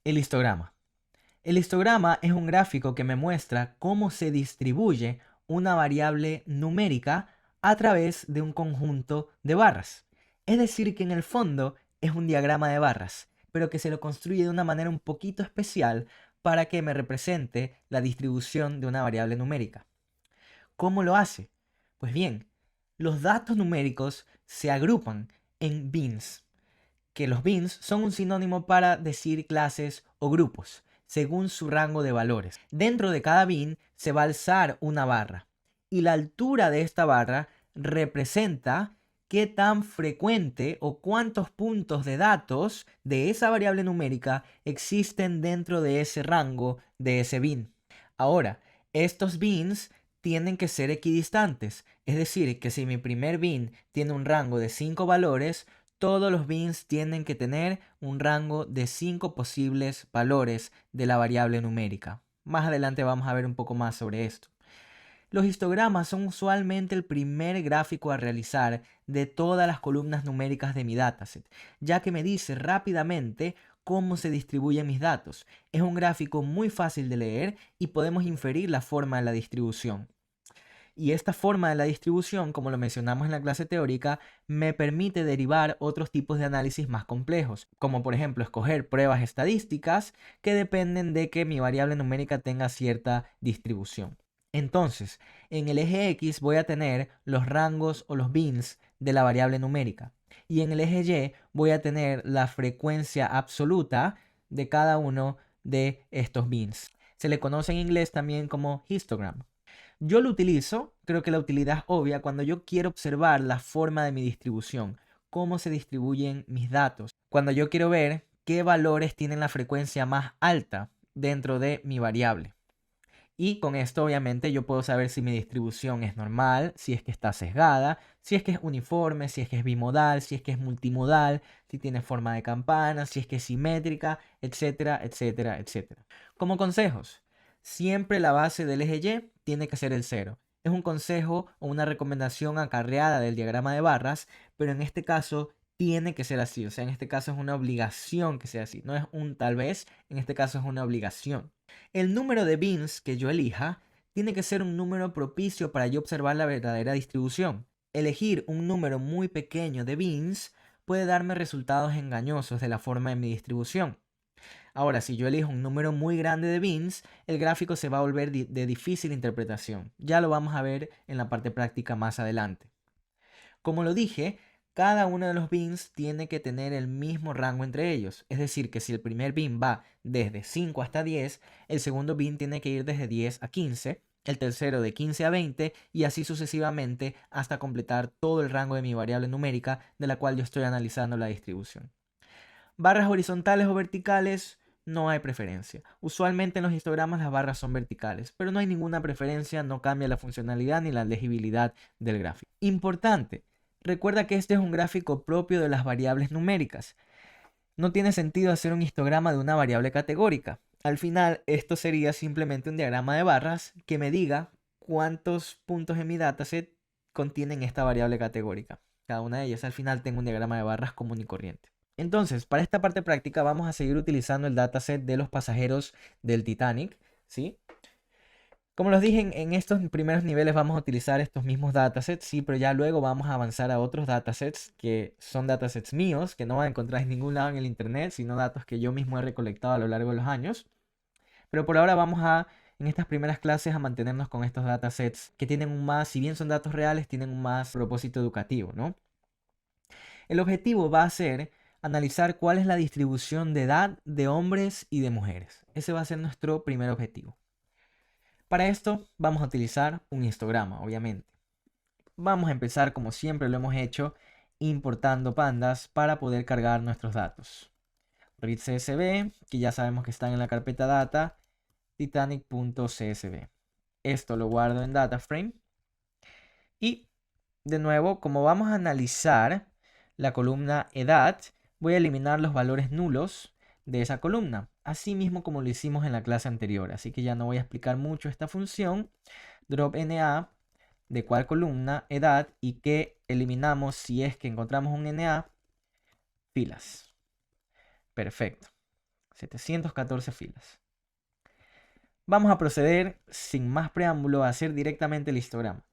El histograma. El histograma es un gráfico que me muestra cómo se distribuye una variable numérica a través de un conjunto de barras. Es decir, que en el fondo es un diagrama de barras, pero que se lo construye de una manera un poquito especial para que me represente la distribución de una variable numérica. ¿Cómo lo hace? Pues bien, los datos numéricos se agrupan en bins, que los bins son un sinónimo para decir clases o grupos, según su rango de valores. Dentro de cada bin se va a alzar una barra, y la altura de esta barra representa qué tan frecuente o cuántos puntos de datos de esa variable numérica existen dentro de ese rango de ese bin. Ahora, estos bins tienen que ser equidistantes, es decir, que si mi primer bin tiene un rango de 5 valores, todos los bins tienen que tener un rango de 5 posibles valores de la variable numérica. Más adelante vamos a ver un poco más sobre esto. Los histogramas son usualmente el primer gráfico a realizar de todas las columnas numéricas de mi dataset, ya que me dice rápidamente cómo se distribuyen mis datos. Es un gráfico muy fácil de leer y podemos inferir la forma de la distribución. Y esta forma de la distribución, como lo mencionamos en la clase teórica, me permite derivar otros tipos de análisis más complejos, como por ejemplo escoger pruebas estadísticas que dependen de que mi variable numérica tenga cierta distribución. Entonces, en el eje X voy a tener los rangos o los bins de la variable numérica. Y en el eje Y voy a tener la frecuencia absoluta de cada uno de estos bins. Se le conoce en inglés también como histogram. Yo lo utilizo, creo que la utilidad es obvia, cuando yo quiero observar la forma de mi distribución, cómo se distribuyen mis datos, cuando yo quiero ver qué valores tienen la frecuencia más alta dentro de mi variable. Y con esto obviamente yo puedo saber si mi distribución es normal, si es que está sesgada, si es que es uniforme, si es que es bimodal, si es que es multimodal, si tiene forma de campana, si es que es simétrica, etcétera, etcétera, etcétera. Como consejos, siempre la base del eje Y tiene que ser el cero. Es un consejo o una recomendación acarreada del diagrama de barras, pero en este caso tiene que ser así. O sea, en este caso es una obligación que sea así. No es un tal vez, en este caso es una obligación. El número de bins que yo elija tiene que ser un número propicio para yo observar la verdadera distribución. Elegir un número muy pequeño de bins puede darme resultados engañosos de la forma de mi distribución. Ahora, si yo elijo un número muy grande de bins, el gráfico se va a volver de difícil interpretación. Ya lo vamos a ver en la parte práctica más adelante. Como lo dije, cada uno de los bins tiene que tener el mismo rango entre ellos. Es decir, que si el primer bin va desde 5 hasta 10, el segundo bin tiene que ir desde 10 a 15, el tercero de 15 a 20 y así sucesivamente hasta completar todo el rango de mi variable numérica de la cual yo estoy analizando la distribución. Barras horizontales o verticales, no hay preferencia. Usualmente en los histogramas las barras son verticales, pero no hay ninguna preferencia, no cambia la funcionalidad ni la legibilidad del gráfico. Importante, recuerda que este es un gráfico propio de las variables numéricas. No tiene sentido hacer un histograma de una variable categórica. Al final, esto sería simplemente un diagrama de barras que me diga cuántos puntos en mi dataset contienen esta variable categórica. Cada una de ellas al final tengo un diagrama de barras común y corriente. Entonces, para esta parte práctica vamos a seguir utilizando el dataset de los pasajeros del Titanic, ¿sí? Como los dije, en estos primeros niveles vamos a utilizar estos mismos datasets, sí, pero ya luego vamos a avanzar a otros datasets que son datasets míos, que no van a encontrar en ningún lado en el internet, sino datos que yo mismo he recolectado a lo largo de los años. Pero por ahora vamos a, en estas primeras clases, a mantenernos con estos datasets que tienen un más, si bien son datos reales, tienen un más propósito educativo, ¿no? El objetivo va a ser analizar cuál es la distribución de edad de hombres y de mujeres. Ese va a ser nuestro primer objetivo. Para esto vamos a utilizar un histograma, obviamente. Vamos a empezar como siempre lo hemos hecho, importando pandas para poder cargar nuestros datos. Read CSV, que ya sabemos que están en la carpeta data, titanic.csv. Esto lo guardo en DataFrame. Y de nuevo, como vamos a analizar la columna edad, voy a eliminar los valores nulos de esa columna, así mismo como lo hicimos en la clase anterior. Así que ya no voy a explicar mucho esta función. Drop NA de cuál columna, edad y que eliminamos si es que encontramos un NA, filas. Perfecto. 714 filas. Vamos a proceder sin más preámbulo a hacer directamente el histograma.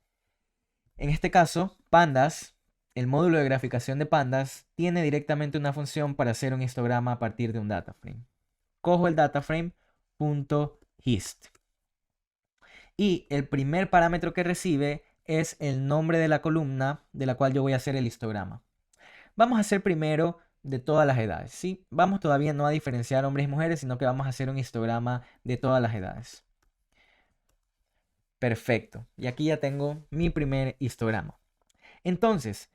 En este caso, Pandas, el módulo de graficación de Pandas, tiene directamente una función para hacer un histograma a partir de un dataframe. Cojo el dataframe.hist y el primer parámetro que recibe es el nombre de la columna de la cual yo voy a hacer el histograma. Vamos a hacer primero de todas las edades, ¿sí? Vamos todavía no a diferenciar hombres y mujeres, sino que vamos a hacer un histograma de todas las edades. Perfecto. Y aquí ya tengo mi primer histograma. Entonces,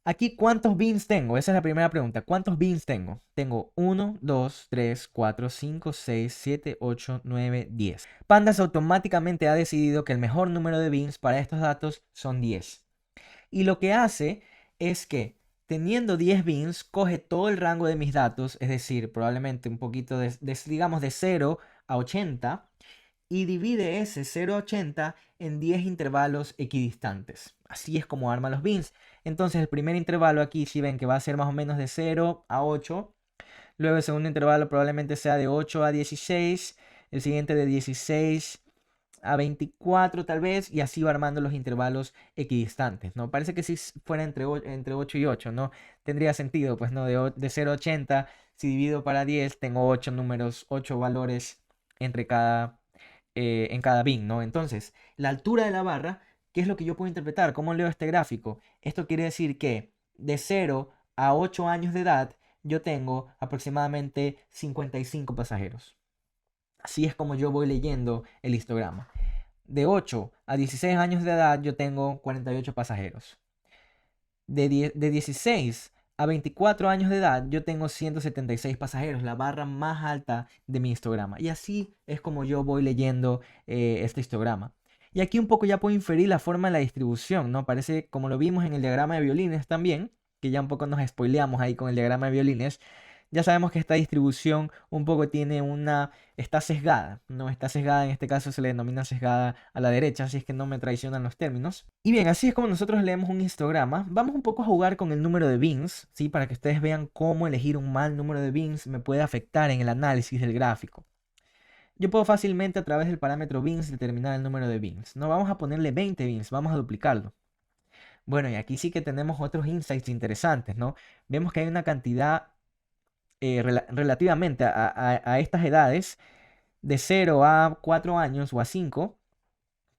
aquí, ¿cuántos bins tengo? Esa es la primera pregunta. ¿Cuántos bins tengo? Tengo 1, 2, 3, 4, 5, 6, 7, 8, 9, 10. Pandas automáticamente ha decidido que el mejor número de bins para estos datos son 10. Y lo que hace es que, teniendo 10 bins, coge todo el rango de mis datos, es decir, probablemente un poquito digamos de 0 a 80, y divide ese 0 a 80 en 10 intervalos equidistantes. Así es como arma los bins. Entonces el primer intervalo aquí, si ven que va a ser más o menos de 0 a 8, luego el segundo intervalo probablemente sea de 8 a 16, el siguiente de 16 a 24 tal vez, y así va armando los intervalos equidistantes, ¿no? Parece que si fuera entre 8 y 8, ¿no? Tendría sentido, pues, ¿no? De 0 a 80, si divido para 10, tengo 8 números, 8 valores entre en cada bin, ¿no? Entonces, la altura de la barra, ¿qué es lo que yo puedo interpretar? ¿Cómo leo este gráfico? Esto quiere decir que de 0 a 8 años de edad, yo tengo aproximadamente 55 pasajeros. Así es como yo voy leyendo el histograma. De 8 a 16 años de edad, yo tengo 48 pasajeros. De 16 a 24 años de edad, yo tengo 176 pasajeros, la barra más alta de mi histograma. Y así es como yo voy leyendo este histograma. Y aquí un poco ya puedo inferir la forma de la distribución, ¿no? Parece como lo vimos en el diagrama de violines también, que ya un poco nos spoileamos ahí con el diagrama de violines. Ya sabemos que esta distribución un poco está sesgada, ¿no? Está sesgada, en este caso se le denomina sesgada a la derecha, así es que no me traicionan los términos. Y bien, así es como nosotros leemos un histograma. Vamos un poco a jugar con el número de bins, ¿sí? Para que ustedes vean cómo elegir un mal número de bins me puede afectar en el análisis del gráfico. Yo puedo fácilmente a través del parámetro bins determinar el número de bins. No vamos a ponerle 20 bins, vamos a duplicarlo. Bueno, y aquí sí que tenemos otros insights interesantes, ¿no? Vemos que hay una cantidad relativamente a estas edades, de 0 a 4 años o a 5,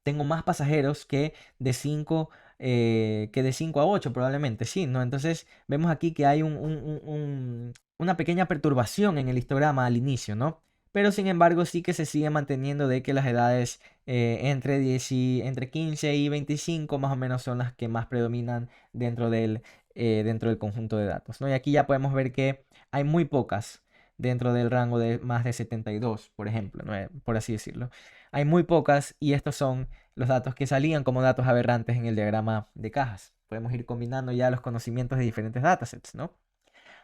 tengo más pasajeros que de 5 a 8 probablemente, sí, ¿no? Entonces vemos aquí que hay una pequeña perturbación en el histograma al inicio, ¿no? Pero sin embargo sí que se sigue manteniendo de que las edades entre 15 y 25 más o menos son las que más predominan dentro del conjunto de datos, ¿no? Y aquí ya podemos ver que hay muy pocas dentro del rango de más de 72, por ejemplo, ¿no? Por así decirlo. Hay muy pocas y estos son los datos que salían como datos aberrantes en el diagrama de cajas. Podemos ir combinando ya los conocimientos de diferentes datasets, ¿no?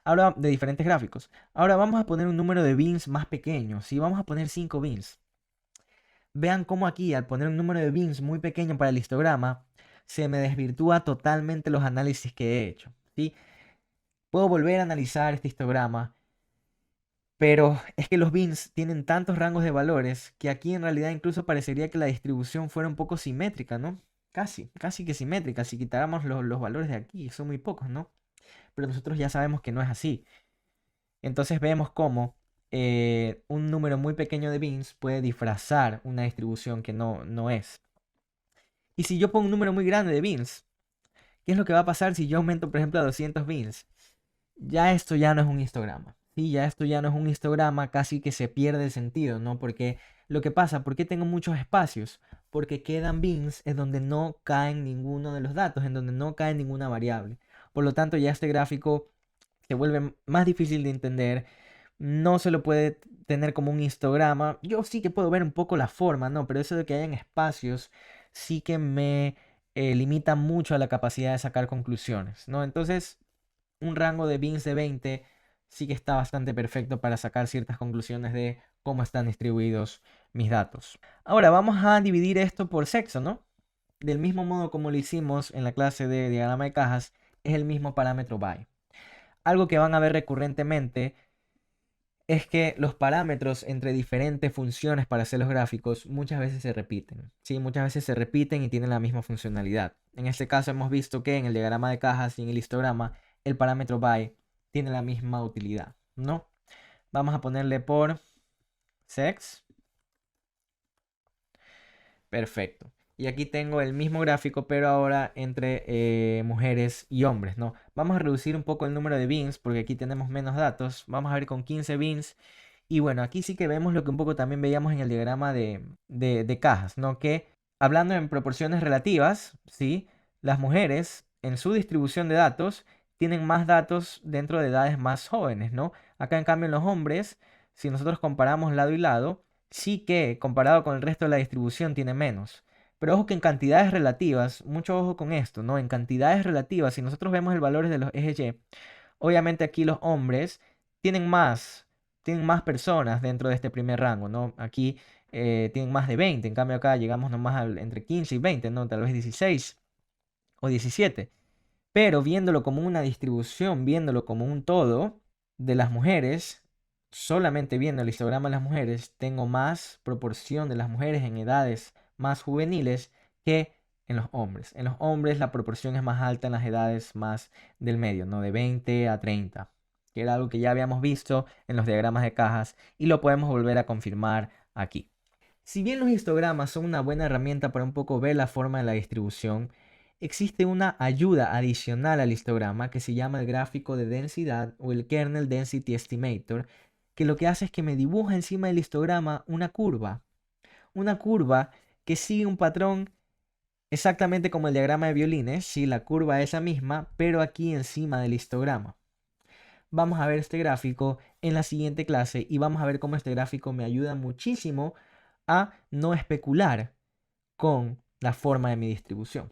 Ahora, de diferentes gráficos. Ahora vamos a poner un número de bins más pequeño. Si vamos a poner 5 bins. Vean cómo aquí, al poner un número de bins muy pequeño para el histograma, se me desvirtúa totalmente los análisis que he hecho, ¿sí? Puedo volver a analizar este histograma, pero es que los bins tienen tantos rangos de valores que aquí en realidad incluso parecería que la distribución fuera un poco simétrica, ¿no? Casi que simétrica. Si quitáramos los valores de aquí, son muy pocos, ¿no? Pero nosotros ya sabemos que no es así. Entonces vemos cómo un número muy pequeño de bins puede disfrazar una distribución que no es. Y si yo pongo un número muy grande de bins, ¿qué es lo que va a pasar si yo aumento, por ejemplo, a 200 bins? Ya esto ya no es un histograma. Sí, ya esto ya no es un histograma, casi que se pierde el sentido, ¿no? Porque lo que pasa, ¿por qué tengo muchos espacios? Porque quedan bins en donde no caen ninguno de los datos, en donde no cae ninguna variable. Por lo tanto, ya este gráfico se vuelve más difícil de entender. No se lo puede tener como un histograma. Yo sí que puedo ver un poco la forma, ¿no? Pero eso de que hayan espacios sí que me limita mucho a la capacidad de sacar conclusiones, ¿no? Entonces, un rango de bins de 20 sí que está bastante perfecto para sacar ciertas conclusiones de cómo están distribuidos mis datos. Ahora vamos a dividir esto por sexo, ¿no? Del mismo modo como lo hicimos en la clase de diagrama de cajas, es el mismo parámetro by. Algo que van a ver recurrentemente es que los parámetros entre diferentes funciones para hacer los gráficos muchas veces se repiten. Sí, muchas veces se repiten y tienen la misma funcionalidad. En este caso hemos visto que en el diagrama de cajas y en el histograma el parámetro by tiene la misma utilidad, ¿no? Vamos a ponerle por sex. Perfecto. Y aquí tengo el mismo gráfico, pero ahora entre mujeres y hombres, ¿no? Vamos a reducir un poco el número de bins porque aquí tenemos menos datos. Vamos a ver con 15 bins. Y bueno, aquí sí que vemos lo que un poco también veíamos en el diagrama de cajas, ¿no? Que hablando en proporciones relativas, ¿sí? Las mujeres en su distribución de datos tienen más datos dentro de edades más jóvenes, ¿no? Acá en cambio en los hombres, si nosotros comparamos lado y lado, sí que comparado con el resto de la distribución tiene menos. Pero ojo que en cantidades relativas, mucho ojo con esto, ¿no? En cantidades relativas, si nosotros vemos el valor de los ejes Y, obviamente aquí los hombres tienen más, tienen más personas dentro de este primer rango, ¿no? Aquí tienen más de 20, en cambio acá llegamos nomás entre 15 y 20, ¿no? Tal vez 16 o 17. Pero viéndolo como una distribución, viéndolo como un todo de las mujeres, solamente viendo el histograma de las mujeres, tengo más proporción de las mujeres en edades más juveniles que en los hombres. En los hombres la proporción es más alta en las edades más del medio, ¿no? De 20 a 30, que era algo que ya habíamos visto en los diagramas de cajas y lo podemos volver a confirmar aquí. Si bien los histogramas son una buena herramienta para un poco ver la forma de la distribución, existe una ayuda adicional al histograma que se llama el gráfico de densidad o el Kernel Density Estimator, que lo que hace es que me dibuja encima del histograma una curva que sigue un patrón exactamente como el diagrama de violines, si la curva es la misma, pero aquí encima del histograma. Vamos a ver este gráfico en la siguiente clase y vamos a ver cómo este gráfico me ayuda muchísimo a no especular con la forma de mi distribución.